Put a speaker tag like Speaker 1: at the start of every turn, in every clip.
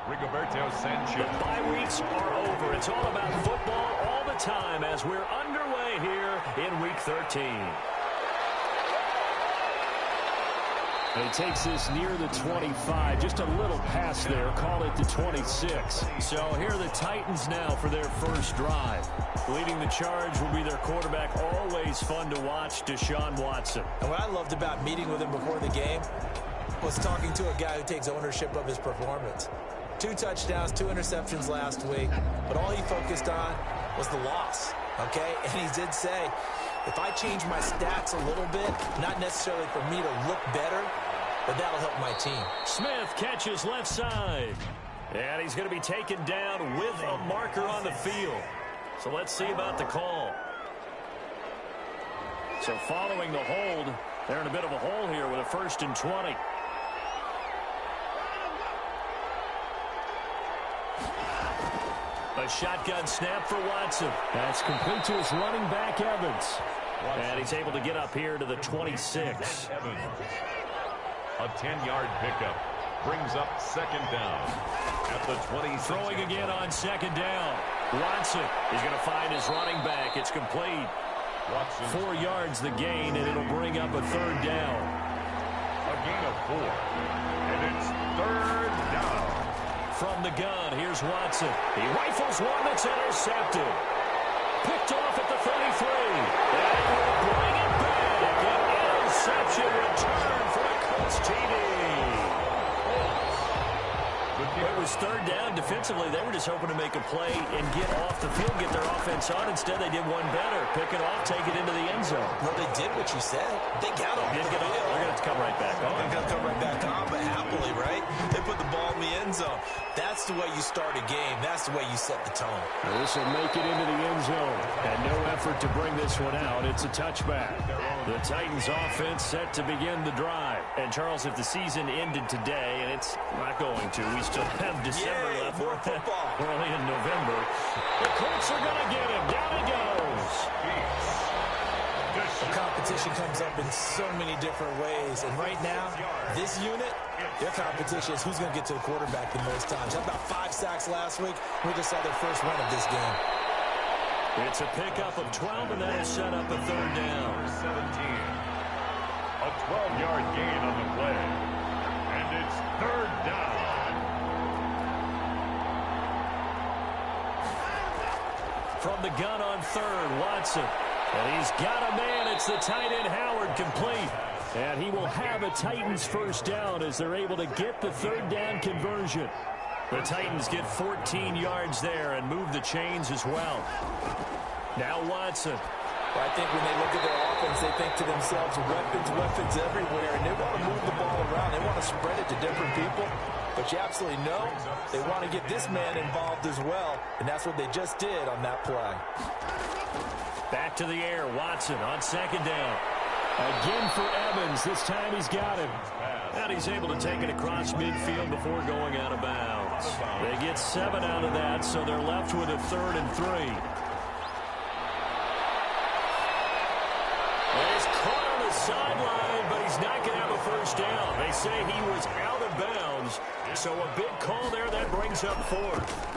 Speaker 1: Rigoberto Sanchez.
Speaker 2: The bye weeks are over. It's all about football all the time as we're underway here in Week 13. He takes this near the 25, just a little pass there, call it the 26. So here are the Titans now for their first drive. Leading the charge will be their quarterback, always fun to watch, Deshaun Watson.
Speaker 3: And what I loved about meeting with him before the game was talking to a guy who takes ownership of his performance. 2 touchdowns, 2 interceptions last week, but all he focused on was the loss, okay? And he did say, if I change my stats a little bit, not necessarily for me to look better, but that'll help my team.
Speaker 2: Smith catches left side. And he's going to be taken down with a marker on the field. So let's see about the call. So following the hold, they're in a bit of a hole here with a 1st and 20. A shotgun snap for Watson. That's complete to his running back, Evans. And he's able to get up here to the 26.
Speaker 1: Evans. A 10-yard pickup. Brings up 2nd down at the 20.
Speaker 2: Throwing again on 2nd down. Watson is going to find his running back. It's complete.
Speaker 1: Watson.
Speaker 2: 4 yards the gain, and it'll bring up a 3rd down.
Speaker 1: A gain of 4. And it's 3rd down.
Speaker 2: From the gun, here's Watson. He rifles one that's intercepted. Picked off at the 33. And will bring it back. An interception return for a Colts TD. It was 3rd down. Defensively, they were just hoping to make a play and get off the field, get their offense on. Instead, they did one better. Pick it off, take it into the end zone.
Speaker 3: Well, they did what you said. They got off.
Speaker 2: They're going to come right back on.
Speaker 3: They're going to come right back on, but happily, right? They put the ball in the end zone. That's the way you start a game. That's the way you set the tone.
Speaker 2: This will make it into the end zone. And no effort to bring this one out. It's a touchback. The Titans offense set to begin the drive. And, Charles, if the season ended today, and it's not going to, we still have December left.
Speaker 3: More football.
Speaker 2: We're only in November. The Colts are going to get him. Down he goes.
Speaker 3: The competition comes up in so many different ways. And right now, this unit, their competition is who's going to get to the quarterback the most times. Had about 5 sacks last week. We just saw their first win of this game.
Speaker 2: It's a pickup of 12, and that'll set up a 3rd down.
Speaker 1: 17. A 12-yard gain on the play. And it's 3rd down.
Speaker 2: From the gun on 3rd, Watson. And he's got a man. It's the tight end, Howard, complete. And he will have a Titans first down as they're able to get the 3rd down conversion. The Titans get 14 yards there and move the chains as well. Now Watson.
Speaker 3: Well, I think when they look at their offense, they think to themselves, weapons everywhere. And they want to move the ball around. They want to spread it to different people. But you absolutely know they want to get this man involved as well. And that's what they just did on that play.
Speaker 2: Back to the air. Watson on 2nd down. Again for Evans. This time he's got him. And he's able to take it across midfield before going out of bounds. They get 7 out of that, so they're left with a 3rd and 3. And he's caught on the sideline, but he's not going to have a first down. They say he was out of bounds, so a big call there that brings up 4th.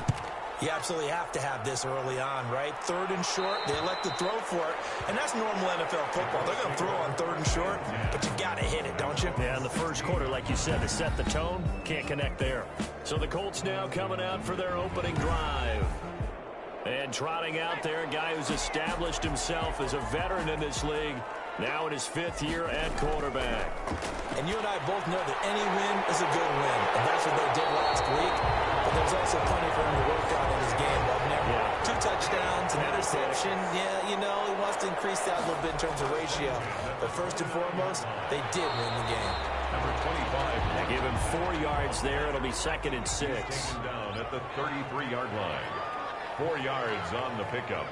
Speaker 3: You absolutely have to have this early on, right? 3rd and short, they elect to throw for it, and that's normal NFL football. They're going to throw on 3rd and short, but you got to hit it, don't you?
Speaker 2: Yeah, in the first quarter, like you said, to set the tone, can't connect there. So the Colts now coming out for their opening drive. And trotting out there, a guy who's established himself as a veteran in this league, now in his 5th year at quarterback.
Speaker 3: And you and I both know that any win is a good win, and that's what they did last week. But there's also plenty for him to work on in his game, wasn't there? Yeah. 2 touchdowns, an interception. Yeah, you know, he wants to increase that a little bit in terms of ratio. But first and foremost, they did win the game.
Speaker 1: Number 25.
Speaker 2: They give him 4 yards there. It'll be 2nd and 6.
Speaker 1: Taken down at the 33-yard line. 4 yards on the pickup.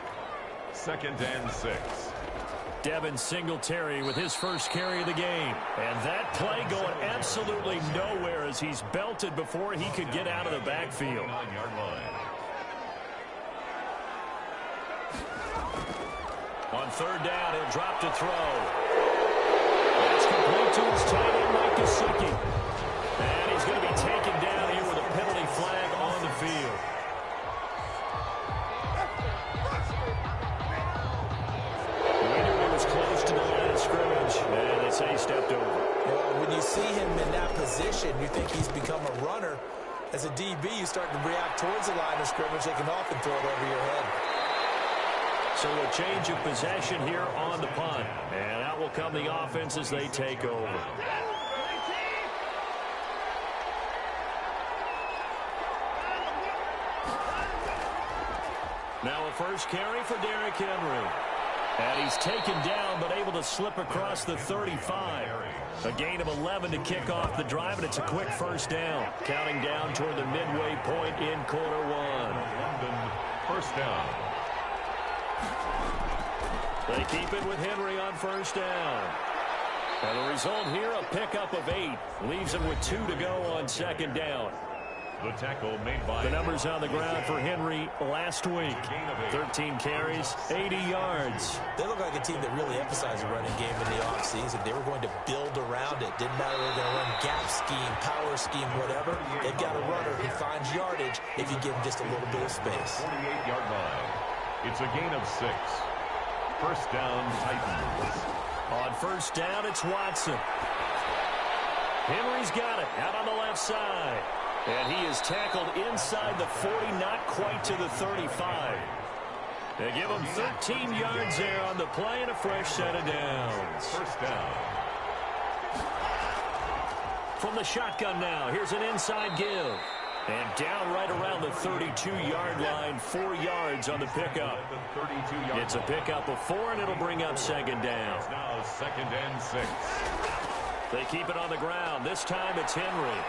Speaker 1: 2nd and 6.
Speaker 2: Devin Singletary with his first carry of the game. And that play going absolutely nowhere as he's belted before he could get out of the backfield.
Speaker 1: 9-yard line.
Speaker 2: On 3rd down, he'll drop to throw. That's complete to his tight end, Mike Gesicki. And he's going to be taken down here with a penalty flag
Speaker 3: As a DB, you start to react towards the line of scrimmage, they can often throw it over your head.
Speaker 2: So a change of possession here on the punt. And out will come the offense as they take over. Now a first carry for Derrick Henry. And he's taken down, but able to slip across the 35. A gain of 11 to kick off the drive, and it's a quick first down. Counting down toward the midway point in quarter one.
Speaker 1: London, first down.
Speaker 2: They keep it with Henry on first down. And the result here, a pickup of 8. Leaves him with 2 to go on second down.
Speaker 1: The tackle made by...
Speaker 2: The numbers on the ground for Henry last week. 13 carries, 80 yards.
Speaker 3: They look like a team that really emphasized the running game in the offseason. They were going to build around it. Didn't matter if they were going to run gap scheme, power scheme, whatever. They've got a runner who finds yardage if you give him just a little bit of space.
Speaker 1: 48-yard line. It's a gain of 6. First down, Titans.
Speaker 2: On first down, it's Watson. Henry's got it out on the left side. And he is tackled inside the 40, not quite to the 35. They give him 13 yards there on the play and a fresh set of downs.
Speaker 1: First down.
Speaker 2: From the shotgun now, here's an inside give. And down right around the 32-yard line, 4 yards on the pickup. It's a pickup of 4, and it'll bring up second down.
Speaker 1: It's now second and 6.
Speaker 2: They keep it on the ground. This time it's Henry.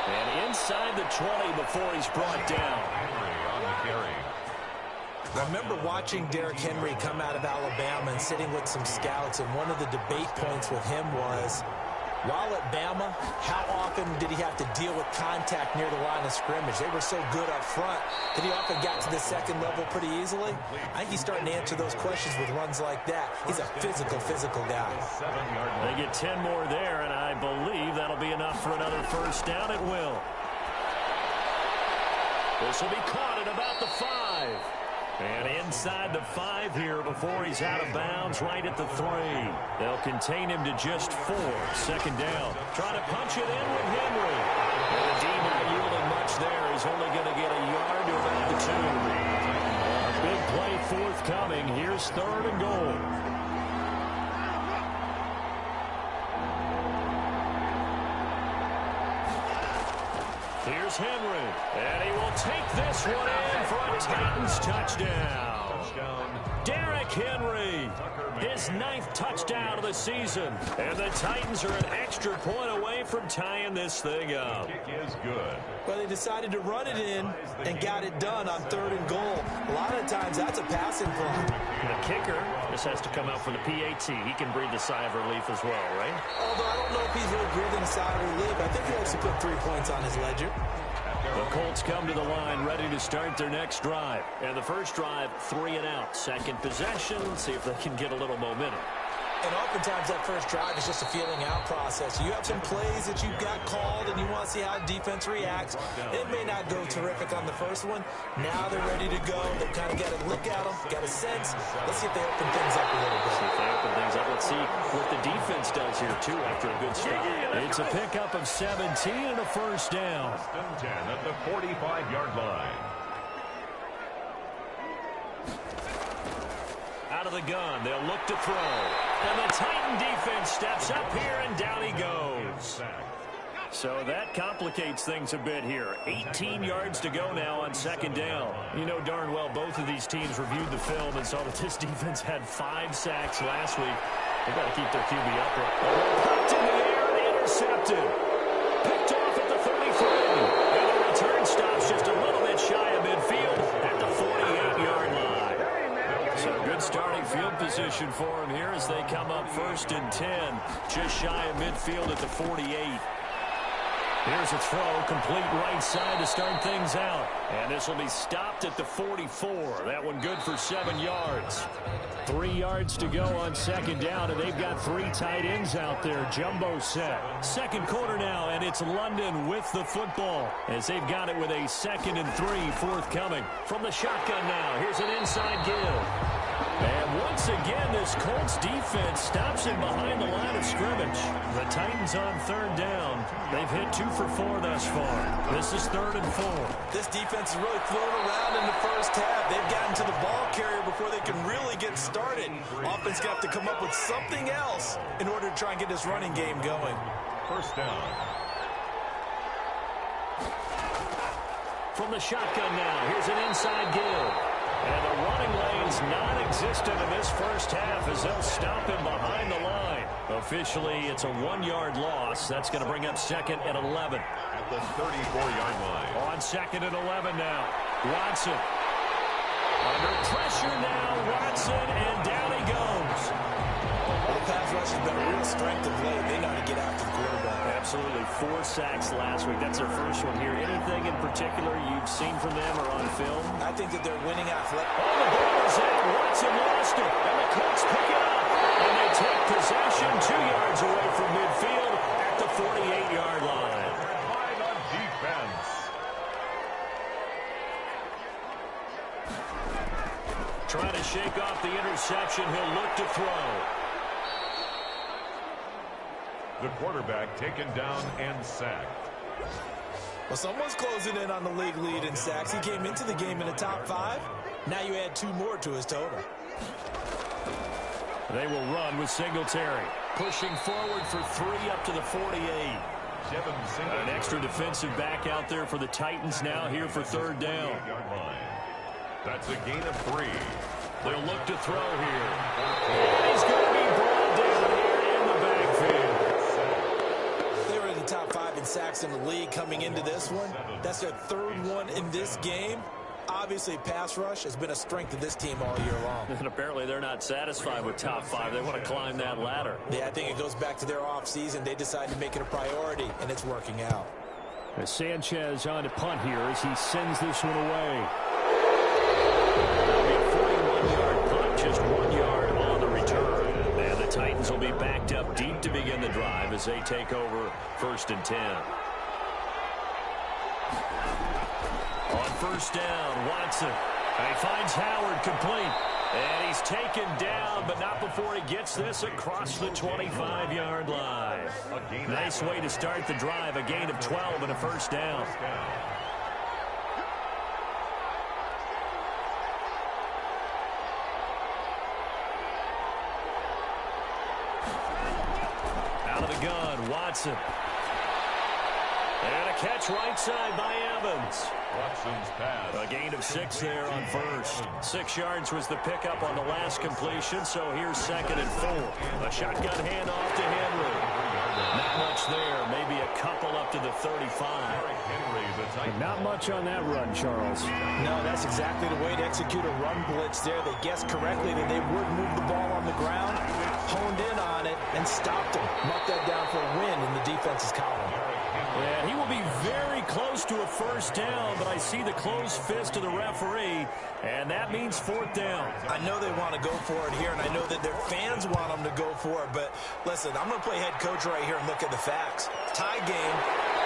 Speaker 2: And inside the 20 before he's brought down.
Speaker 1: Henry on the carry.
Speaker 3: I remember watching Derrick Henry come out of Alabama and sitting with some scouts, and one of the debate points with him was, while at Bama, how often did he have to deal with contact near the line of scrimmage? They were so good up front that he often got to the second level pretty easily. I think he's starting to answer those questions with runs like that. He's a physical guy.
Speaker 2: They get 10 more there, and I believe that'll be enough for another first down. It will. This will be caught at about the 5. And inside the 5 here before he's out of bounds, right at the 3. They'll contain him to just 4. Second down. Trying to punch it in with Henry. And the D not yielding much there. He's only going to get a yard to about the 2. A big play forthcoming. Here's third and goal. Here's Henry, and he will take this one in for a Titans touchdown. Derrick Henry, his 9th touchdown of the season. And the Titans are an extra point away from tying this thing up.
Speaker 1: Kick is good.
Speaker 3: Well, they decided to run it in and got it done on third and goal. A lot of times that's a passing play.
Speaker 2: The kicker just has to come out for the PAT. He can breathe a sigh of relief as well, right?
Speaker 3: Although I don't know if he's really breathing a sigh of relief. I think he likes to put 3 points on his ledger.
Speaker 2: The Colts come to the line ready to start their next drive. And the first drive, 3 and out. Second possession, see if they can get a little momentum.
Speaker 3: And oftentimes that first drive is just a feeling out process. You have some plays that you've got called and you want to see how defense reacts. It may not go terrific on the first one. Now they're ready to go. They've kind of got a look at them, got a sense. Let's see if they open things up a little bit.
Speaker 2: See if they open things up. Let's see what the defense does here, too, after a good start. It's a pickup of 17 and a first down.
Speaker 1: 10 at the 45-yard line.
Speaker 2: Out of the gun, they'll look to throw. And the Titan defense steps up here, and down he goes. So that complicates things a bit here. 18 yards to go now on second down. You know darn well both of these teams reviewed the film and saw that this defense had 5 sacks last week. They've got to keep their QB upright. Popped in the air and intercepted. Picked off at the 33. And the return stops just a little bit shy of midfield at the 48-yard line. So good starting field position for him here as they come up first and 10. Just shy of midfield at the 48. Here's a throw, complete right side to start things out. And this will be stopped at the 44. That one good for 7 yards. 3 yards to go on second down, and they've got 3 tight ends out there. Jumbo set. Second quarter now, and it's London with the football as they've got it with a 2nd and 3 forthcoming. From the shotgun now, here's an inside give. And once again, this Colts defense stops him behind the line of scrimmage. The Titans on third down. They've hit 2 for 4 thus far. This is 3rd and 4.
Speaker 3: This defense is really thrown around in the first half. They've gotten to the ball carrier before they can really get started. Offense got to come up with something else in order to try and get this running game going.
Speaker 1: First down.
Speaker 2: From the shotgun now, here's an inside give. And the running lane's non-existent in this first half as they'll stop him behind the line. Officially, it's a 1-yard loss. That's going to bring up 2nd and 11.
Speaker 1: At the 34-yard line.
Speaker 2: On 2nd and 11 now. Watson. Under pressure now, Watson, and down he goes.
Speaker 3: The pass rush has been a real strength of late. They know how to get after the quarterback.
Speaker 2: Absolutely. 4 sacks last week. That's their first one here. Anything in particular you've seen from them or on film?
Speaker 3: I think that they're winning athletic.
Speaker 2: Oh, the ball is out. Watson lost it. And the Colts pick it up. And they take possession 2 yards away from midfield at the 48-yard line.
Speaker 1: Right on defense.
Speaker 2: Trying to shake off the interception. He'll look to throw.
Speaker 1: The quarterback taken down and sacked.
Speaker 3: Well, someone's closing in on the league lead in sacks. He came into the game in the top 5. Now you add 2 more to his total.
Speaker 2: They will run with Singletary. Pushing forward for 3 up to the 48. An extra defensive back out there for the Titans now here for 3rd down.
Speaker 1: That's a gain of 3.
Speaker 2: They'll look to throw here. And he's going to be brought down here in the backfield.
Speaker 3: They were in the top 5 in sacks in the league coming into this one. That's their 3rd one in this game. Obviously, pass rush has been a strength of this team all year long.
Speaker 2: And apparently they're not satisfied with top 5. They want to climb that ladder.
Speaker 3: Yeah, I think it goes back to their offseason. They decided to make it a priority, and it's working out.
Speaker 2: As Sanchez on to punt here as he sends this one away. That'll be a 41-yard punt, just 1 yard on the return. And the Titans will be backed up deep to begin the drive as they take over 1st and 10. On 1st down, Watson. He finds Howard complete. And he's taken down, but not before he gets this across the 25-yard line. Nice way to start the drive, a gain of 12 and a 1st down. Out of the gun, Watson. And a catch right side by Evans.
Speaker 1: Watson's pass.
Speaker 2: A gain of 6 there on 1st. 6 yards was the pickup on the last completion, so here's 2nd and 4. A shotgun handoff to Henry. Not much there, maybe a couple up to the 35. Not much on that run, Charles.
Speaker 3: No, that's exactly the way to execute a run blitz there. They guessed correctly that they would move the ball on the ground, honed in on it, and stopped him. Marked that down for a win in the defense's column.
Speaker 2: Yeah, he will be very close to a 1st down, but I see the closed fist of the referee, and that means 4th down.
Speaker 3: I know they want to go for it here, and I know that their fans want them to go for it, but listen, I'm going to play head coach right here and look at the facts. Tie game,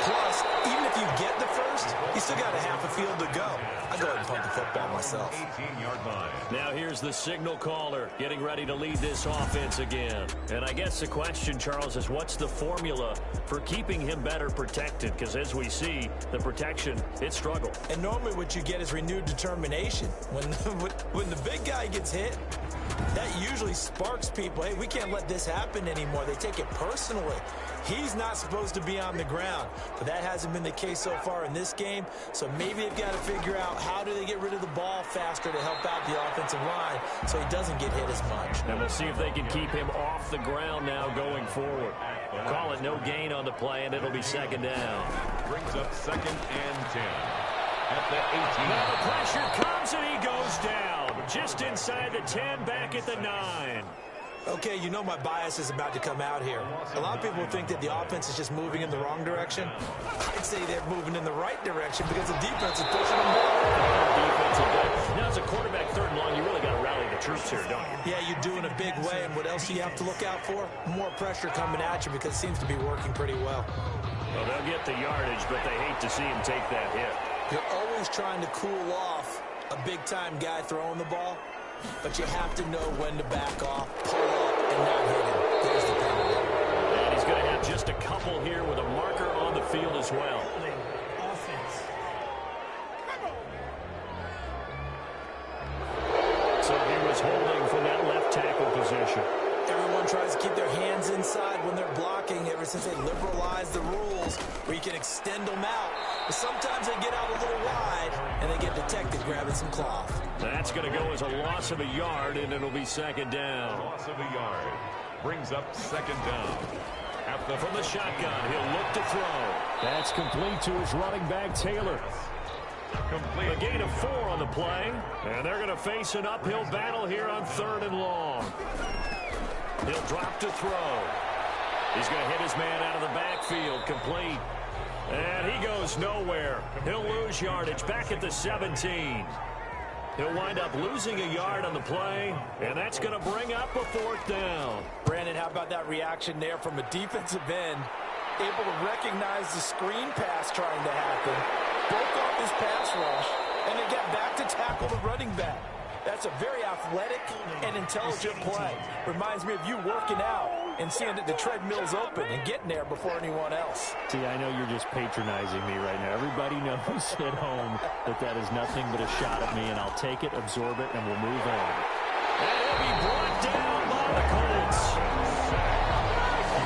Speaker 3: plus, even if you get the first, you still got a half a field to go. I go ahead and punt the football myself.
Speaker 1: 18-yard line.
Speaker 2: Now here's the signal caller getting ready to lead this offense again. And I guess the question, Charles, is what's the formula for keeping him better protected? Because as we see, the protection, it struggled.
Speaker 3: And normally what you get is renewed determination. When the big guy gets hit, that usually sparks people. Hey, we can't let this happen anymore. They take it personally. He's not supposed to be on the ground, but that hasn't been the case so far in this game. So maybe they've got to figure out how do they get rid of the ball faster to help out the offensive line so he doesn't get hit as much.
Speaker 2: And we'll see if they can keep him off the ground now going forward. Call it no gain on the play, and it'll be 2nd down.
Speaker 1: Brings up 2nd and 10. At the 18.
Speaker 2: Now the pressure comes, and he goes down. Just inside the 10, back at the 9.
Speaker 3: Okay, you know my bias is about to come out here. A lot of people think that the offense is just moving in the wrong direction. I'd say they're moving in the right direction because the defense is pushing them back.
Speaker 2: Now, as a quarterback 3rd and long, you really got to rally the troops here, don't you?
Speaker 3: Yeah, you do in a big way, and what else do you have to look out for? More pressure coming at you because it seems to be working pretty well.
Speaker 2: Well, they'll get the yardage, but they hate to see him take that hit.
Speaker 3: You're always trying to cool off a big-time guy throwing the ball. but you have to know when to back off, pull up, and not hit him. There's the penalty.
Speaker 2: And he's going to have just a couple here with a marker on the field as well. So he was holding from that left tackle position.
Speaker 3: Everyone tries to keep their hands inside when they're blocking ever since they liberalized the rules where you can extend them out. But sometimes they get out a little wide, and they get detected grabbing some cloth.
Speaker 2: That's going to go as a loss of a yard, and it'll be second down.
Speaker 1: Loss of a yard. Brings up second down.
Speaker 2: From the shotgun, he'll look to throw. That's complete to his running back, Taylor.
Speaker 1: Complete.
Speaker 2: A gain of 4 on the play, and they're going to face an uphill battle here on 3rd and long. He'll drop to throw. He's going to hit his man out of the backfield, complete. And he goes nowhere. He'll lose yardage back at the 17. He'll wind up losing a yard on the play, and that's going to bring up a 4th down.
Speaker 3: Brandon, how about that reaction there from a defensive end? Able to recognize the screen pass trying to happen, broke off his pass rush, and then get back to tackle the running back. That's a very athletic and intelligent play. Reminds me of you working out and seeing that the treadmill's open and getting there before anyone else.
Speaker 2: See, I know you're just patronizing me right now. Everybody knows at home that that is nothing but a shot at me, and I'll take it, absorb it, and we'll move on. And he'll be brought down by the Colts.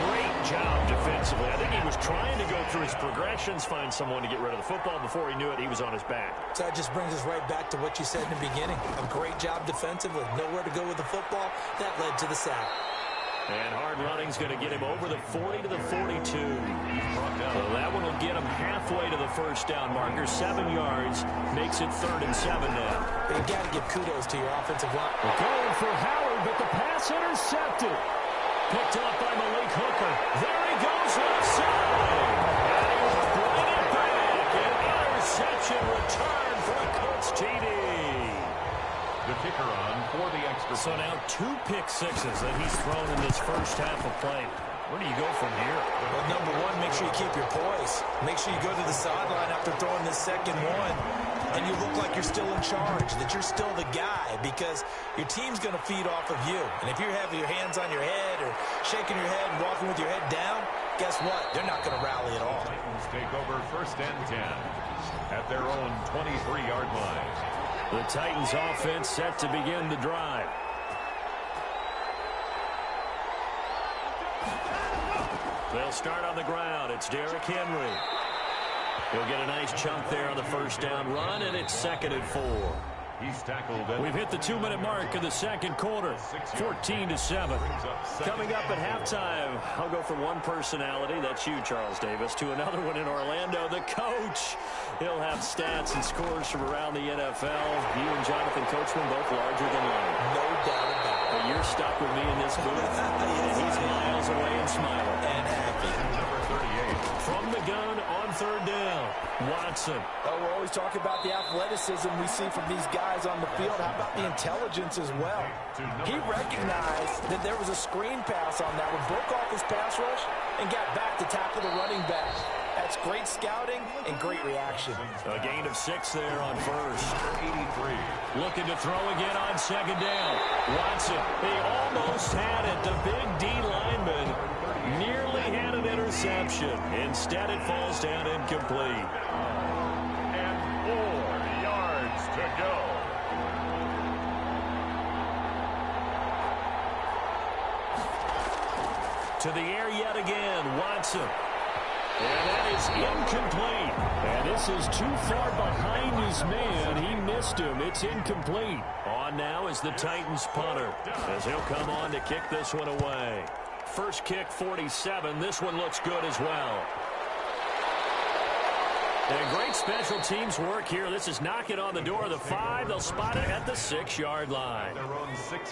Speaker 2: Great job defensively. I think he was trying to go through his progressions, find someone to get rid of the football. Before he knew it, he was on his back.
Speaker 3: So that just brings us right back to what you said in the beginning. A great job defensively. Nowhere to go with the football. That led to the sack.
Speaker 2: And hard running's going to get him over the 40 to the 42. So that one will get him halfway to the first down marker. 7 yards makes it 3rd and 7 now.
Speaker 3: You've got to give kudos to your offensive line.
Speaker 2: We're going for Howard, but the pass intercepted. Picked up by Malik Hooker. There he goes left side. And he will bring it back. An interception return for the Colts TD.
Speaker 1: The kicker on for the extra.
Speaker 2: So now 2 pick sixes that he's thrown in this first half of play. Where do you go from here?
Speaker 3: Well, number one, make sure you keep your poise. Make sure you go to the sideline after throwing this second one, and you look like you're still in charge, that you're still the guy, because your team's going to feed off of you. And if you're having your hands on your head or shaking your head and walking with your head down, guess what? They're not going to rally at all.
Speaker 1: Titans take over 1st and 10 at their own 23-yard line.
Speaker 2: The Titans offense set to begin the drive. They'll start on the ground. It's Derrick Henry. He'll get a nice chunk there on the first down run, and it's 2nd and 4.
Speaker 1: He's tackled.
Speaker 2: We've hit the 2-minute mark of the second quarter, 14-7. Coming up at halftime, I'll go from one personality, that's you, Charles Davis, to another one in Orlando, the coach. He'll have stats and scores from around the NFL. You and Jonathan Coachman both larger than life.
Speaker 3: No doubt about it.
Speaker 2: But you're stuck with me in this booth, and he's miles away and smiling.
Speaker 3: And happy.
Speaker 1: Number 38.
Speaker 2: From the gun on 3rd down, Watson.
Speaker 3: Oh, we're always talking about the athleticism we see from these guys on the field. How about the intelligence as well? He recognized that there was a screen pass on that one, broke off his pass rush, and got back to tackle the running back. That's great scouting and great reaction.
Speaker 2: A gain of 6 there on 1st.
Speaker 1: 83.
Speaker 2: Looking to throw again on 2nd down. Watson, he almost had it. The big D lineman nearly had an interception. Instead, it falls down incomplete.
Speaker 1: And 4 yards to go.
Speaker 2: To the air yet again, Watson. And that is incomplete. And this is too far behind his man. He missed him. It's incomplete. On now is the Titans punter, as he'll come on to kick this one away. First kick, 47. This one looks good as well. And great special teams work here. This is knocking on the door of the 5. They'll spot it at the 6-yard line.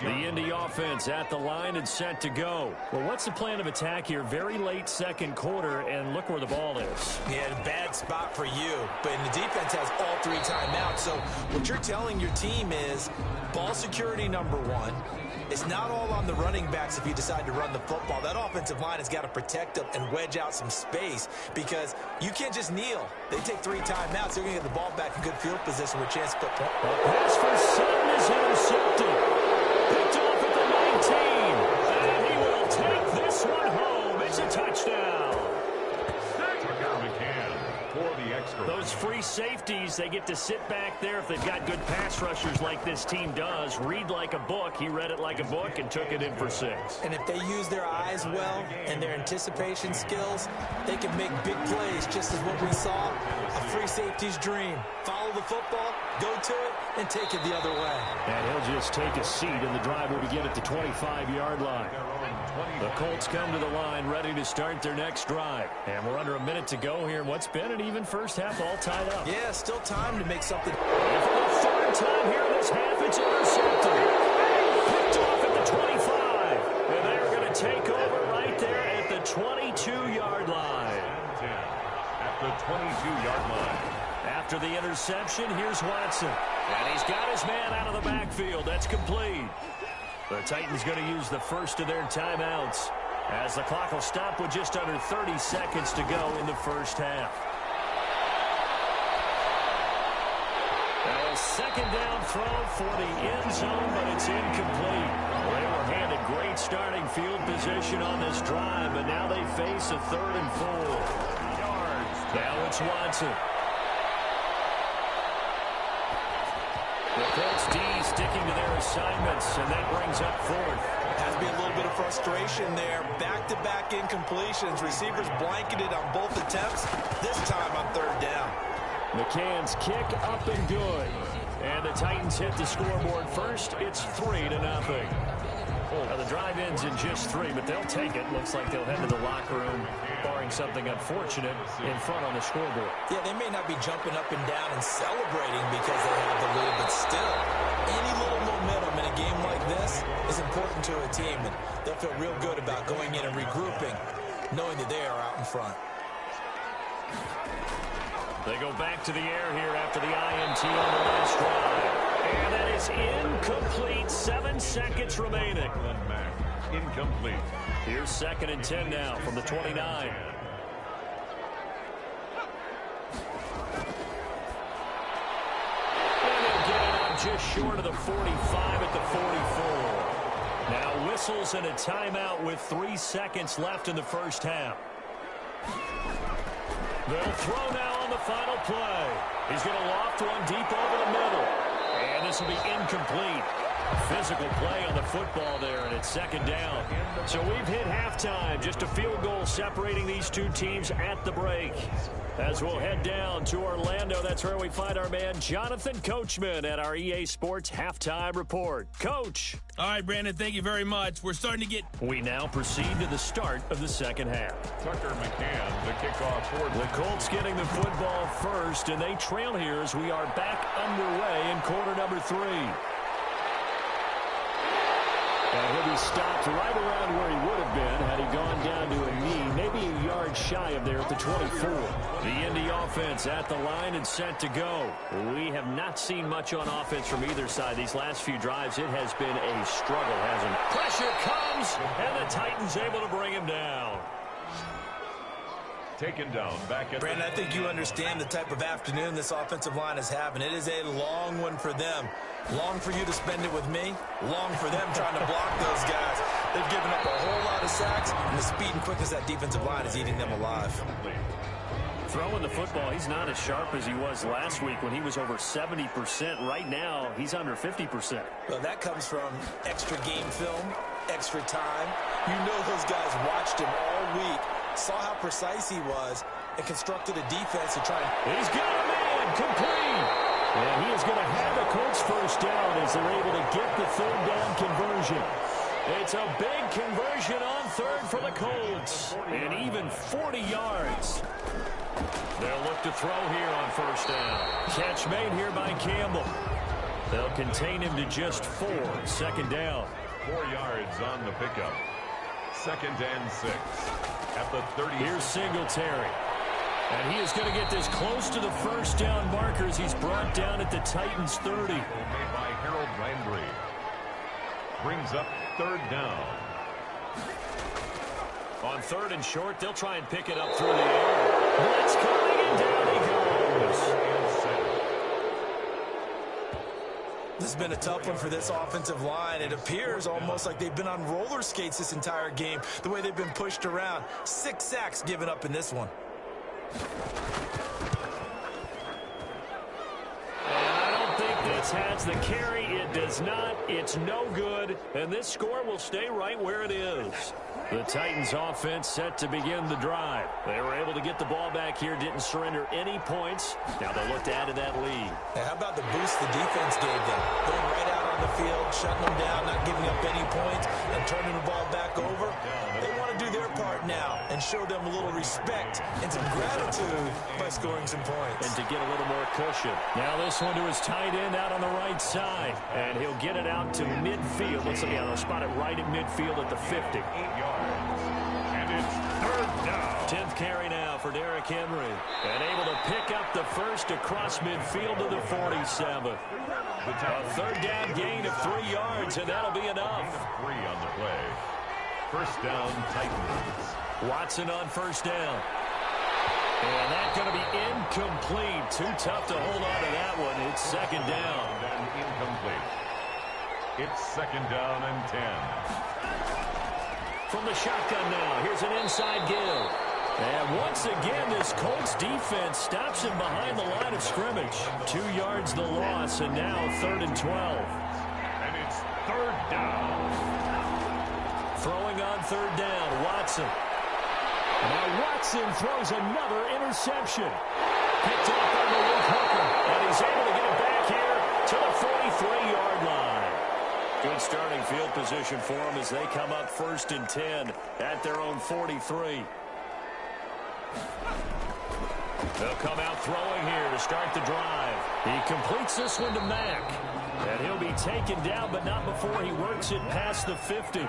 Speaker 2: The Indy offense at the line and set to go. Well, what's the plan of attack here? Very late second quarter, and look where the ball is.
Speaker 3: Yeah, a bad spot for you. But the defense has all 3 timeouts. So what you're telling your team is ball security number 1. It's not all on the running backs if you decide to run the football. That offensive line has got to protect them and wedge out some space because you can't just kneel. They take 3 timeouts, they're going to get the ball back in good field position with a chance to put points.
Speaker 2: A pass for Sutton is intercepted. Picked off at the 19. And he will take this one home. It's a touchdown. Those free safeties, they get to sit back there if they've got good pass rushers like this team does. Read like a book. He read it like a book and took it in for 6.
Speaker 3: And if they use their eyes well and their anticipation skills, they can make big plays, just as what we saw, a free safety's dream. Follow the football, go to it, and take it the other way.
Speaker 2: And he'll just take a seat, and the drive will begin at the 25-yard line. The Colts come to the line ready to start their next drive. And we're under a minute to go here in what's been an even first half, all tied up.
Speaker 3: Yeah, still time to make something.
Speaker 2: And for the third time here in this half, it's intercepted. Picked off at the 25. And they're going to take over right there at the 22-yard line.
Speaker 1: At the 22-yard line.
Speaker 2: After the interception, here's Watson. And he's got his man out of the backfield. That's complete. The Titans going to use the first of their timeouts as the clock will stop with just under 30 seconds to go in the first half. A second down throw for the end zone, but it's incomplete. They were handed great starting field position on this drive, but now they face a 3rd and 4. Now it's Watson. The Colts D sticking to their assignments, and that brings up 4th.
Speaker 3: Has to be a little bit of frustration there. Back-to-back incompletions. Receivers blanketed on both attempts, this time on 3rd down.
Speaker 2: McCann's kick up and good. And the Titans hit the scoreboard first. It's 3-0. Now the drive ends in just 3, but they'll take it. Looks like they'll head to the locker room, barring something unfortunate, in front on the scoreboard.
Speaker 3: Yeah, they may not be jumping up and down and celebrating because they have the lead, but still, any little momentum in a game like this is important to a team, and they'll feel real good about going in and regrouping, knowing that they are out in front.
Speaker 2: They go back to the air here after the INT on the last drive. And that is incomplete. 7 seconds remaining.
Speaker 1: Incomplete.
Speaker 2: Here's 2nd and 10 now from the 29. And they'll get it up just short of the 45 at the 44. Now whistles and a timeout with 3 seconds left in the first half. They'll throw now on the final play. He's going to loft one deep over the middle. And this will be incomplete. Physical play on the football there, and it's 2nd down. So we've hit halftime. Just a field goal separating these two teams at the break. As we'll head down to Orlando, that's where we find our man Jonathan Coachman at our EA Sports Halftime Report. Coach.
Speaker 4: All right, Brandon, thank you very much. We're starting to get...
Speaker 2: We now proceed to the start of the second half.
Speaker 1: Tucker McCann, the kickoff for
Speaker 2: the Colts getting the football first, and they trail here as we are back underway in quarter number 3. And he'll be stopped right around where he would have been had he gone down to a knee, maybe a yard shy of there at the 24. The Indy offense at the line and set to go. We have not seen much on offense from either side. These last few drives, it has been a struggle, hasn't it? Pressure comes, and the Titans able to bring him down.
Speaker 1: Taken down back at
Speaker 3: Brandon, I think you understand the type of afternoon this offensive line is having. It is a long one for them. Long for you to spend it with me. Long for them trying to block those guys. They've given up a whole lot of sacks, and the speed and quickness of that defensive line is eating them alive.
Speaker 2: Throwing the football, he's not as sharp as he was last week when he was over 70%. Right now, he's under 50%.
Speaker 3: Well, that comes from extra game film, extra time. You know those guys watched him all week, saw how precise he was, and constructed a defense to try and...
Speaker 2: He's got a man, complete! And he is going to have the Colts first down as they're able to get the 3rd down conversion. It's a big conversion on 3rd for the Colts. And even 40 yards. They'll look to throw here on 1st down. Catch made here by Campbell. They'll contain him to just 4. 2nd down.
Speaker 1: 4 yards on the pickup. 2nd and 6. At the 30.
Speaker 2: Here's Singletary. And he is going to get this close to the 1st down markers. He's brought down at the Titans 30.
Speaker 1: Made by Harold Landry. Brings up 3rd down.
Speaker 2: On 3rd and short, they'll try and pick it up through the air. Blitz coming, and down he goes.
Speaker 3: This has been a tough one for this offensive line. It appears almost like they've been on roller skates this entire game, the way they've been pushed around. 6 sacks given up in this one.
Speaker 2: This has the carry. It does not. It's no good. And this score will stay right where it is. The Titans offense set to begin the drive. They were able to get the ball back here, didn't surrender any points. Now they'll look to add to that lead.
Speaker 3: Now, how about the boost the defense gave them? Going right out on the field, shutting them down, not giving up any points, and turning the ball back over. They want to do their part now and show them a little respect and some gratitude by scoring some points.
Speaker 2: And to get a little more cushion. Now this one to his tight end out on the right side. And he'll get it out to midfield. Let's see, they'll spot it right at midfield at the 50.
Speaker 1: 8 yards. And it's 3rd down.
Speaker 2: 10th carry now for Derrick Henry. And able to pick up the first across midfield to the 47. A 3rd down gain of 3 yards, and that'll be enough.
Speaker 1: 3 on the play. 1st down, Titans.
Speaker 2: Watson on 1st down. And that's going to be incomplete. Too tough to hold on to that one. It's 2nd down.
Speaker 1: And incomplete. It's 2nd down and 10.
Speaker 2: From the shotgun now, here's an inside give. And once again, this Colts defense stops him behind the line of scrimmage. 2 yards the loss, and now 3rd and 12.
Speaker 1: And it's 3rd down.
Speaker 2: Throwing on 3rd down, Watson. Now Watson throws another interception. Picked off by Malik Hooker, and he's able to get it back here to the 43-yard line. Good starting field position for them as they come up 1st and 10 at their own 43. They'll come out throwing here to start the drive. He completes this one to Mack. And he'll be taken down, but not before he works it past the 50.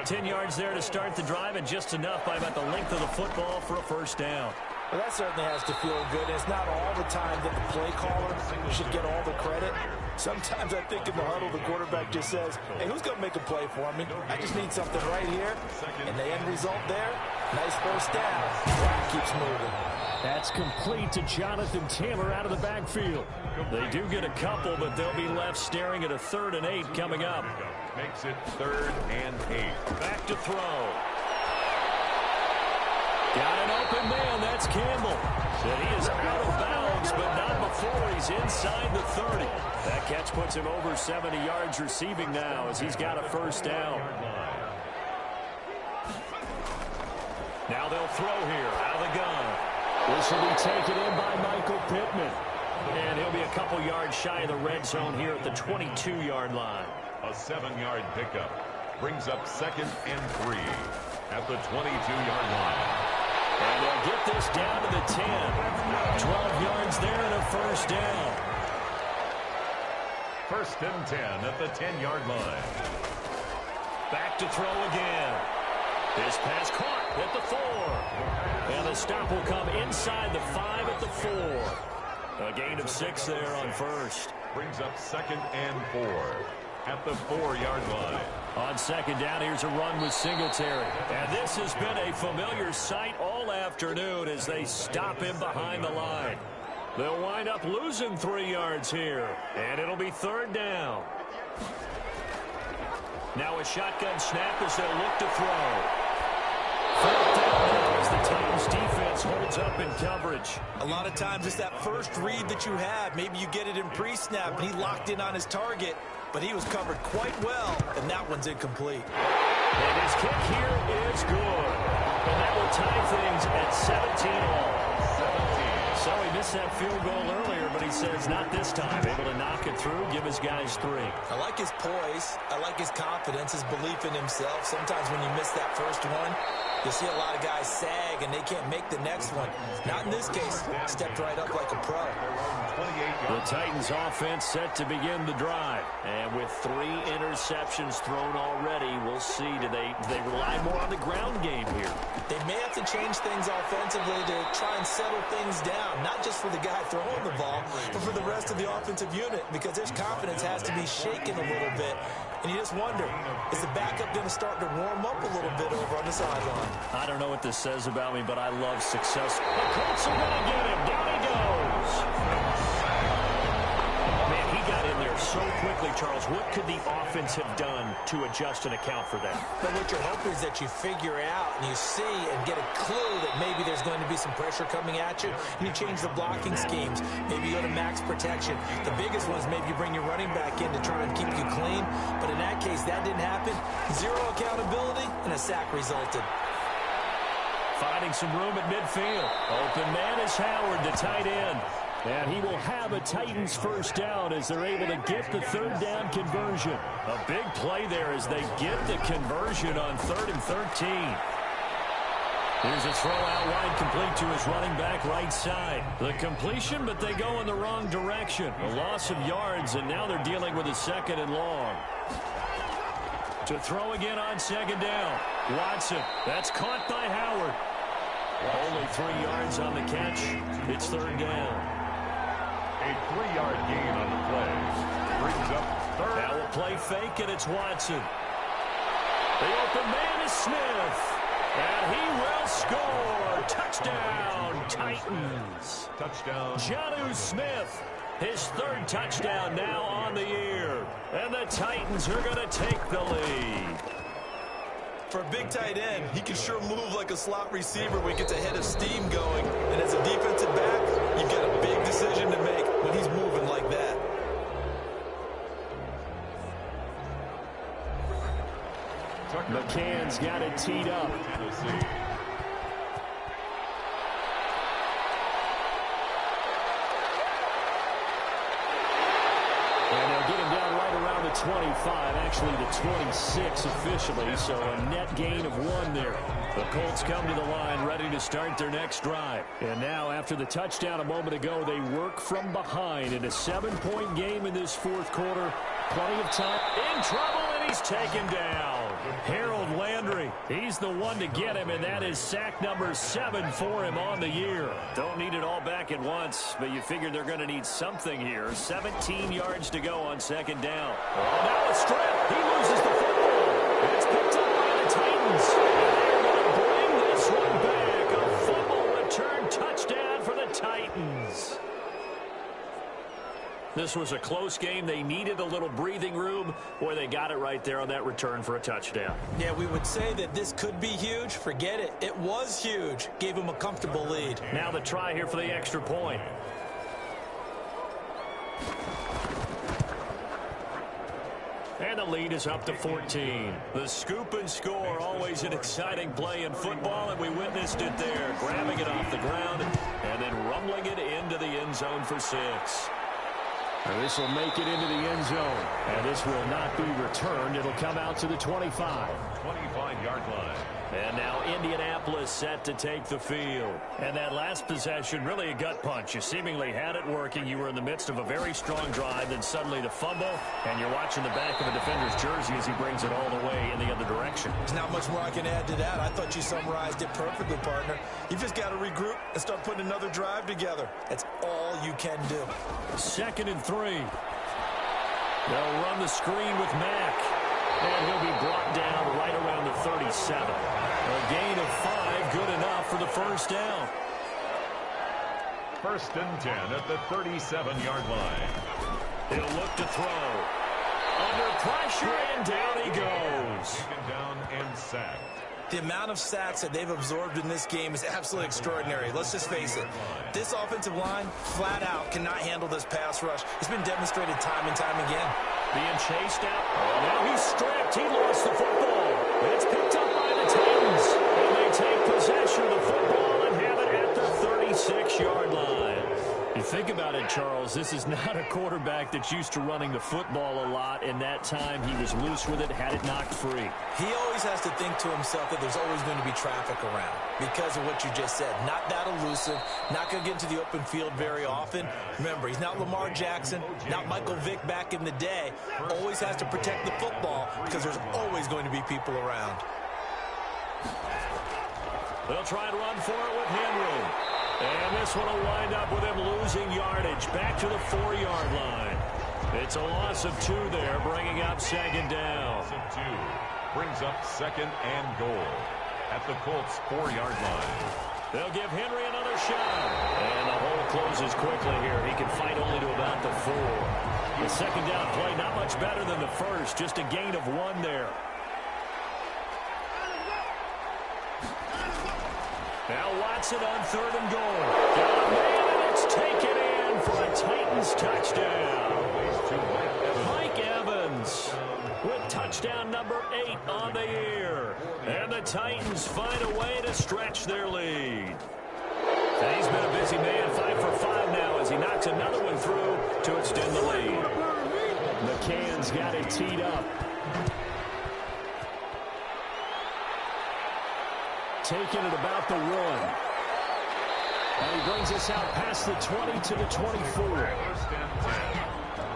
Speaker 2: 10 yards there to start the drive, and just enough by about the length of the football for a 1st down.
Speaker 3: Well, that certainly has to feel good. It's not all the time that the play caller should get all the credit. Sometimes I think in the huddle, the quarterback just says, hey, who's going to make a play for me? I just need something right here. And the end result there, nice 1st down. Clock keeps moving.
Speaker 2: That's complete to Jonathan Taylor out of the backfield. They do get a couple, but they'll be left staring at a 3rd and 8 coming up.
Speaker 1: Makes it 3rd and 8.
Speaker 2: Back to throw. Got an open man. That's Campbell. And he is out of bounds, but not before he's inside the 30. That catch puts him over 70 yards receiving now as he's got a 1st down. Now they'll throw here out of the gun. This will be taken in by Michael Pittman. And he'll be a couple yards shy of the red zone here at the 22-yard line.
Speaker 1: A 7-yard pickup brings up 2nd and 3 at the 22-yard line.
Speaker 2: And they'll get this down to the 10. 12 yards there and a 1st down.
Speaker 1: 1st and 10 at the 10-yard line.
Speaker 2: Back to throw again. His pass caught at the 4. And the stop will come inside the 5 at the 4. A gain of 6 there on 1st.
Speaker 1: Brings up 2nd and 4 at the 4-yard line.
Speaker 2: On 2nd down, here's a run with Singletary. And this has been a familiar sight all afternoon as they stop him behind the line. They'll wind up losing 3 yards here. And it'll be 3rd down. Now a shotgun snap as they'll look to throw. 4th down now as the Titans defense holds up in coverage.
Speaker 3: A lot of times it's that first read that you have. Maybe you get it in pre-snap and he locked in on his target, but he was covered quite well, and that one's incomplete.
Speaker 2: And his kick here is good. And that will tie things at 17 all.
Speaker 1: 17.
Speaker 2: So he missed that field goal earlier, but he says not this time. Able to knock it through, give his guys 3.
Speaker 3: I like his poise. I like his confidence, his belief in himself. Sometimes when you miss that first one, you see a lot of guys sag and they can't make the next one. Not in this case. Stepped right up like a pro.
Speaker 2: The Titans offense set to begin the drive. And with 3 interceptions thrown already, we'll see. Do they rely more on the ground game here?
Speaker 3: They may have to change things offensively to try and settle things down. Not just for the guy throwing the ball, but for the rest of the offensive unit. Because their confidence has to be shaken a little bit. And you just wonder, is the backup going to start to warm up a little bit over on the sideline?
Speaker 2: I don't know what this says about me, but I love success. The Colts are going to get him. Down he goes. Man, he got in there so quickly Charles, what could the offense have done to adjust and account for that?
Speaker 3: But what you're hoping is that you figure out and you see and get a clue that maybe there's going to be some pressure coming at you, and you change the blocking schemes. Maybe you go to max protection. The biggest one is maybe you bring your running back in to try and keep you clean. But in that case, that didn't happen. Zero accountability, and a sack resulted.
Speaker 2: Finding some room at midfield. Open man is Howard, the tight end. And he will have a Titans first down as they're able to get the third down conversion. A big play there as they get the conversion on 3rd and 13. Here's a throw out wide, complete to his running back right side. The completion, but they go in the wrong direction. A loss of yards, and now they're dealing with a 2nd and long. To throw again on 2nd down. Watson, that's caught by Howard. Only 3 yards on the catch. It's 3rd down.
Speaker 1: A 3-yard gain on the play. Brings up 3rd.
Speaker 2: Now a play fake, and it's Watson. The open man is Smith. And he will score. Touchdown, Titans.
Speaker 1: Touchdown.
Speaker 2: Jonnu Smith, his 3rd touchdown now on the year. And the Titans are going to take the lead.
Speaker 5: For a big tight end, he can sure move like a slot receiver when he gets a head of steam going. And as a defensive back, you've got a big decision to make when he's moving like that.
Speaker 2: McCann's got it teed up.
Speaker 1: Tennessee.
Speaker 2: And they'll get him down right around the 25, actually the 26 officially, so a net gain of 1 there. The Colts come to the line ready to start their next drive. And now after the touchdown a moment ago, they work from behind in a 7-point game in this 4th quarter. Plenty of time. In trouble, and he's taken down. Harold Landry, he's the one to get him, and that is sack number 7 for him on the year. Don't need it all back at once, but you figure they're going to need something here. 17 yards to go on 2nd down. Oh, now a strip. He loses the football. It's picked up by the Titans. And they're going to bring this one back. A fumble return touchdown for the Titans. This was a close game. They needed a little breathing room. Boy, they got it right there on that return for a touchdown.
Speaker 3: Yeah, we would say that this could be huge. Forget it. It was huge. Gave him a comfortable lead.
Speaker 2: Now the try here for the extra point. And the lead is up to 14. The scoop and score, always an exciting play in football, and we witnessed it there. Grabbing it off the ground and then rumbling it into the end zone for 6. And this will make it into the end zone. And this will not be returned. It'll come out to the 25.
Speaker 1: 25-yard line.
Speaker 2: And now Indianapolis set to take the field. And that last possession, really a gut punch. You seemingly had it working. You were in the midst of a very strong drive. Then suddenly the fumble. And you're watching the back of a defender's jersey as he brings it all the way in the other direction.
Speaker 5: There's not much more I can add to that. I thought you summarized it perfectly, partner. You've just got to regroup and start putting another drive together. That's all you can do.
Speaker 2: 2nd and 3. They'll run the screen with Mack. And he'll be brought down right around the 37. A gain of 5, good enough for the first down.
Speaker 1: 1st and 10 at the 37-yard line.
Speaker 2: He'll look to throw. Under pressure, and down he goes.
Speaker 1: Taken down and sacked.
Speaker 5: The amount of sacks that they've absorbed in this game is absolutely extraordinary. Let's just face it. This offensive line, flat out, cannot handle this pass rush. It's been demonstrated time and time again.
Speaker 2: Being chased out. Now he's stripped. He lost the football. It's picked up by the Titans. And they take possession of the football and have it at the 36-yard line. You think about it, Charles, this is not a quarterback that's used to running the football a lot. In that time, he was loose with it, had it knocked free.
Speaker 3: He always has to think to himself that there's always going to be traffic around because of what you just said. Not that elusive, not going to get into the open field very often. Remember, he's not Lamar Jackson, not Michael Vick back in the day. Always has to protect the football because there's always going to be people around.
Speaker 2: They'll try to run for it with Henry. And this one will wind up with him losing yardage back to the 4-yard line. It's a loss of 2 there, bringing up 2nd down.
Speaker 1: Loss of 2 brings up 2nd and goal at the Colts 4-yard line.
Speaker 2: They'll give Henry another shot. And the whole closes quickly here. He can fight only to about the 4. The second down play, not much better than the first. Just a gain of 1 there. Now Watson on 3rd and goal. Got a man, and it's taken in for a Titans touchdown. Mike Evans with touchdown number 8 on the year. And the Titans find a way to stretch their lead. And he's been a busy man, 5 for 5 now as he knocks another one through to extend the lead. McCann's got it teed up. Taking it about the 1. And he brings us out past the 20 to the 24.
Speaker 1: First and 10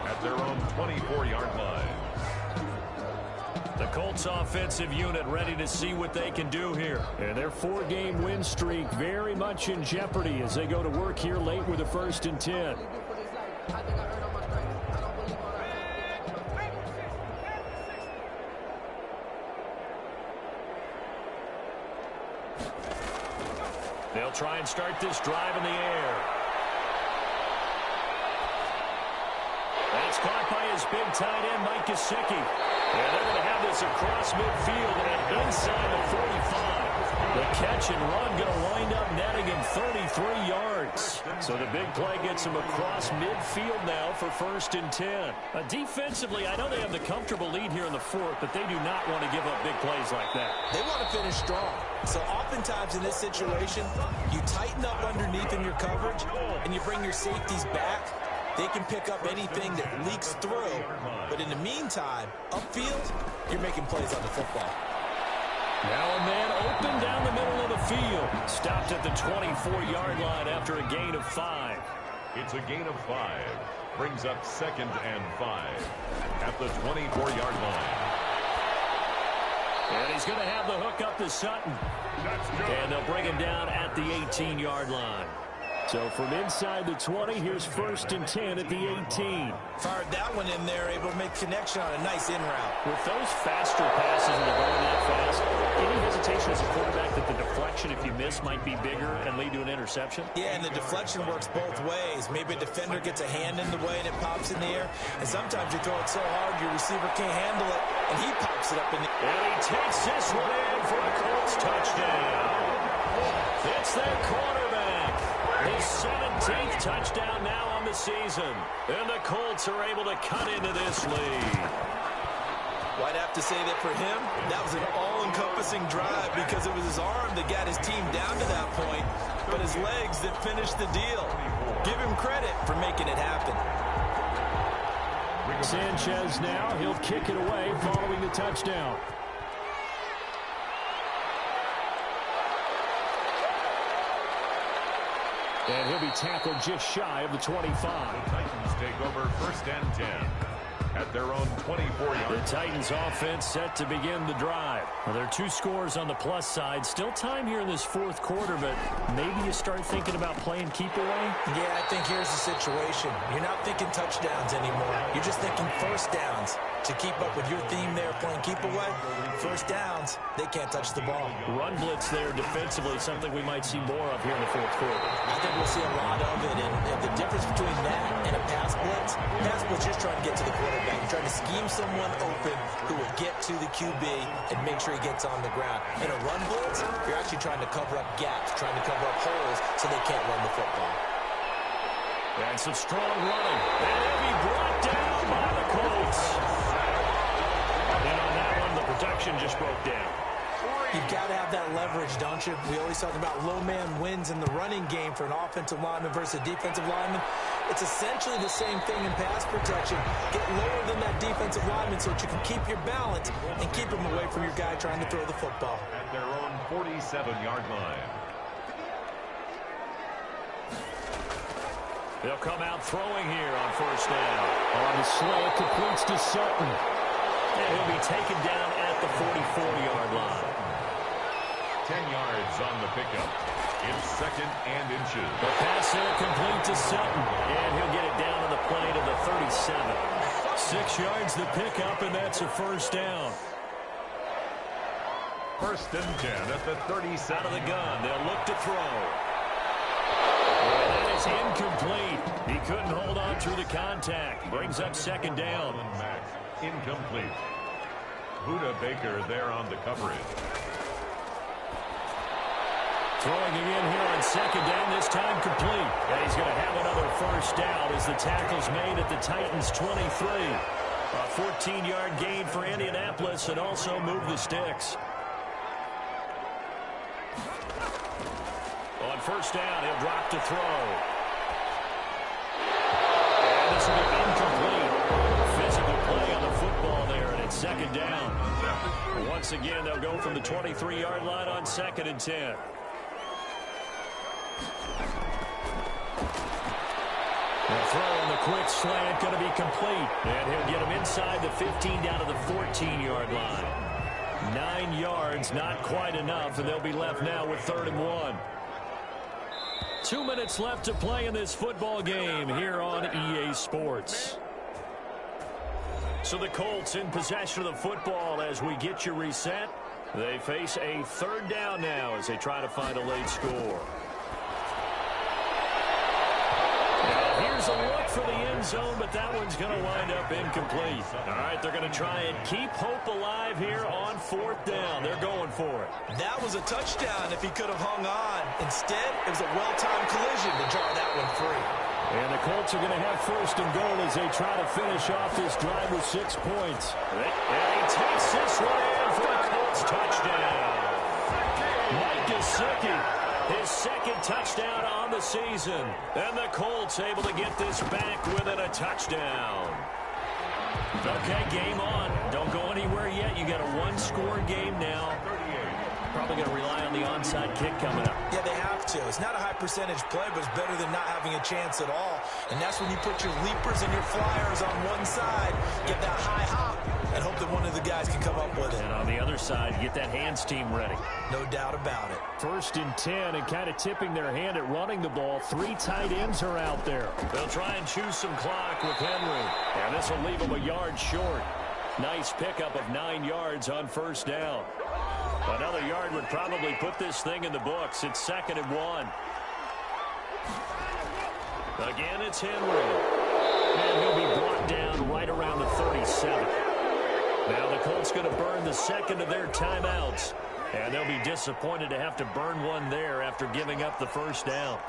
Speaker 1: at their own 24-yard line.
Speaker 2: The Colts offensive unit ready to see what they can do here. And their 4-game win streak very much in jeopardy as they go to work here late with a 1st and 10. They'll try and start this drive in the air. That's caught by his big tight end, Mike Gesicki. And they're going to have this across midfield and inside the 45. The catch and run going to wind up netting him 33 yards. So the big play gets him across midfield now for 1st and 10. Defensively, I know they have the comfortable lead here in the 4th, but they do not want to give up big plays like that.
Speaker 3: They want to finish strong. So oftentimes in this situation, you tighten up underneath in your coverage, and you bring your safeties back. They can pick up anything that leaks through. But in the meantime, upfield, you're making plays on the football.
Speaker 2: Now a man open down the middle of the field. Stopped at the 24-yard line after a gain of 5.
Speaker 1: It's a gain of 5. Brings up 2nd and 5 at the 24-yard line.
Speaker 2: And he's going to have the hook up to Sutton. And they'll bring him down at the 18-yard line. So from inside the 20, here's 1st and 10 at the 18.
Speaker 3: Fired that one in there, able to make connection on a nice in route.
Speaker 2: With those faster passes and they're going that fast, any hesitation as a quarterback that the deflection, if you miss, might be bigger and lead to an interception?
Speaker 3: Yeah, and the deflection works both ways. Maybe a defender gets a hand in the way and it pops in the air. And sometimes you throw it so hard your receiver can't handle it, and he pops it up in the air.
Speaker 2: And he takes this one in for a Colts touchdown. It's their quarterback. His 17th touchdown now on the season. And the Colts are able to cut into this lead.
Speaker 5: Well, I'd have to say that for him, that was an all-encompassing drive because it was his arm that got his team down to that point, but his legs that finished the deal. Give him credit for making it happen.
Speaker 2: Sanchez now, he'll kick it away following the touchdown. And he'll be tackled just shy of the 25.
Speaker 1: The Titans take over 1st and 10 at their own 24-yard.
Speaker 2: The Titans offense set to begin the drive. Well, there are 2 scores on the plus side. Still time here in this 4th quarter, but maybe you start thinking about playing keep away?
Speaker 3: Yeah, I think here's the situation. You're not thinking touchdowns anymore. You're just thinking 1st downs. To keep up with your theme there, playing keep away, 1st downs, they can't touch the ball.
Speaker 2: Run blitz there defensively, something we might see more of here in the 4th quarter.
Speaker 3: I think we'll see a lot of it, and the difference between that and a pass blitz just trying to get to the quarterback. You're trying to scheme someone open who will get to the QB and make sure he gets on the ground. In a run blitz, you're actually trying to cover up gaps, trying to cover up holes so they can't run the football.
Speaker 2: And some strong running. And he'll be brought down by the Colts. And on that one, the protection just broke down.
Speaker 3: You've got to have that leverage, don't you? We always talk about low man wins in the running game for an offensive lineman versus a defensive lineman. It's essentially the same thing in pass protection. Get lower than that defensive lineman so that you can keep your balance and keep him away from your guy trying to throw the football.
Speaker 1: At their own 47-yard line.
Speaker 2: They'll come out throwing here on 1st down. On the slant, completes to Sutton. And he'll be taken down at the 44-yard line.
Speaker 1: 10 yards on the pickup. It's 2nd and inches.
Speaker 2: The pass there complete to Sutton. And he'll get it down on the play to the 37. 6 yards the pickup, and that's a 1st down.
Speaker 1: 1st and 10 at the 37.
Speaker 2: Out of the gun, they'll look to throw. And that is It's incomplete. He couldn't hold on through the contact. Brings up second down.
Speaker 1: Incomplete. Buda Baker there on the coverage.
Speaker 2: Throwing again here on second down, this time complete. And he's going to have another first down as the tackle's made at the Titans' 23. A 14-yard gain for Indianapolis and also move the sticks. On first down, he'll drop to throw. And this will be incomplete. Physical play on the football there, and it's second down. Once again, they'll go from the 23-yard line on second and 10. The throw on the quick slant going to be complete. And he'll get him inside the 15 down to the 14-yard line. 9 yards, not quite enough, and they'll be left now with 3rd and 1. 2 minutes left to play in this football game here on EA Sports. So the Colts in possession of the football as we get you reset. They face a 3rd down now as they try to find a late score. Here's a look for the end zone, but that one's going to wind up incomplete. All right, they're going to try and keep hope alive here on 4th down. They're going for it.
Speaker 5: That was a touchdown if he could have hung on. Instead, it was a well-timed collision to jar that one free.
Speaker 2: And the Colts are going to have 1st and goal as they try to finish off this drive with 6 points. And he takes this one in for the Colts touchdown. Mike Gesicki. His 2nd touchdown on the season. And the Colts able to get this back within a touchdown. Okay, game on. Don't go anywhere yet. You got a 1-score game now. Probably going to rely on the onside kick coming up.
Speaker 5: Yeah, they have to. It's not a high percentage play, but it's better than not having a chance at all. And that's when you put your leapers and your flyers on one side, get that high hop, and hope that one of the guys can come up with it.
Speaker 2: And on the other side, get that hands team ready.
Speaker 5: No doubt about it.
Speaker 2: 1st and 10, and kind of tipping their hand at running the ball. 3 tight ends are out there. They'll try and choose some clock with Henry. And this will leave them a yard short. Nice pickup of 9 yards on 1st down. Another yard would probably put this thing in the books. It's 2nd and 1. Again, it's Henry. And he'll be brought down right around the 37. Now the Colts going to burn the 2nd of their timeouts. And they'll be disappointed to have to burn one there after giving up the 1st down.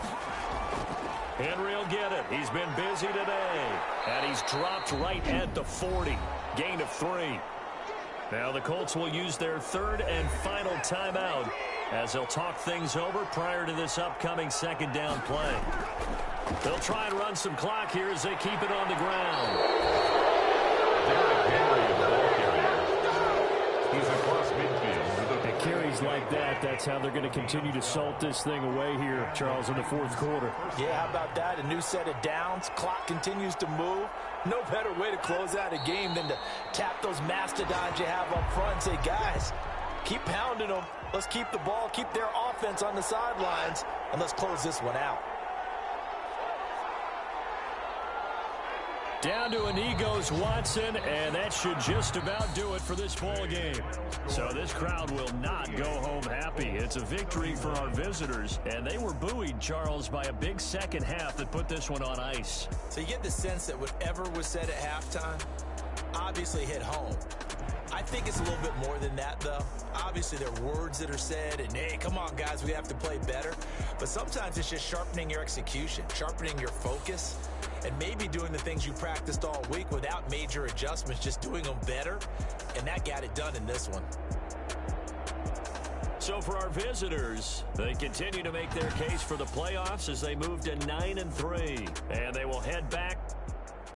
Speaker 2: Henry will get it. He's been busy today. And he's dropped right at the 40. Gain of 3. Now the Colts will use their 3rd and final timeout as they'll talk things over prior to this upcoming 2nd down play. They'll try and run some clock here as they keep it on the ground.
Speaker 1: He's across midfield.
Speaker 2: It carries like that. That's how they're going to continue to salt this thing away here, Charles, in the 4th quarter.
Speaker 5: Yeah, how about that? A new set of downs. Clock continues to move. No better way to close out a game than to tap those mastodons you have up front and say, guys, keep pounding them. Let's keep the ball, keep their offense on the sidelines, and let's close this one out.
Speaker 2: Down to a knee goes Watson, and that should just about do it for this ball game. So this crowd will not go home happy. It's a victory for our visitors, and they were buoyed, Charles, by a big second half that put this one on ice.
Speaker 5: So you get the sense that whatever was said at halftime obviously hit home. I think it's a little bit more than that, though. Obviously, there are words that are said, and, hey, come on, guys, we have to play better. But sometimes it's just sharpening your execution, sharpening your focus, and maybe doing the things you practiced all week without major adjustments, just doing them better, and that got it done in this one.
Speaker 2: So for our visitors, they continue to make their case for the playoffs as they move to 9-3, and they will head back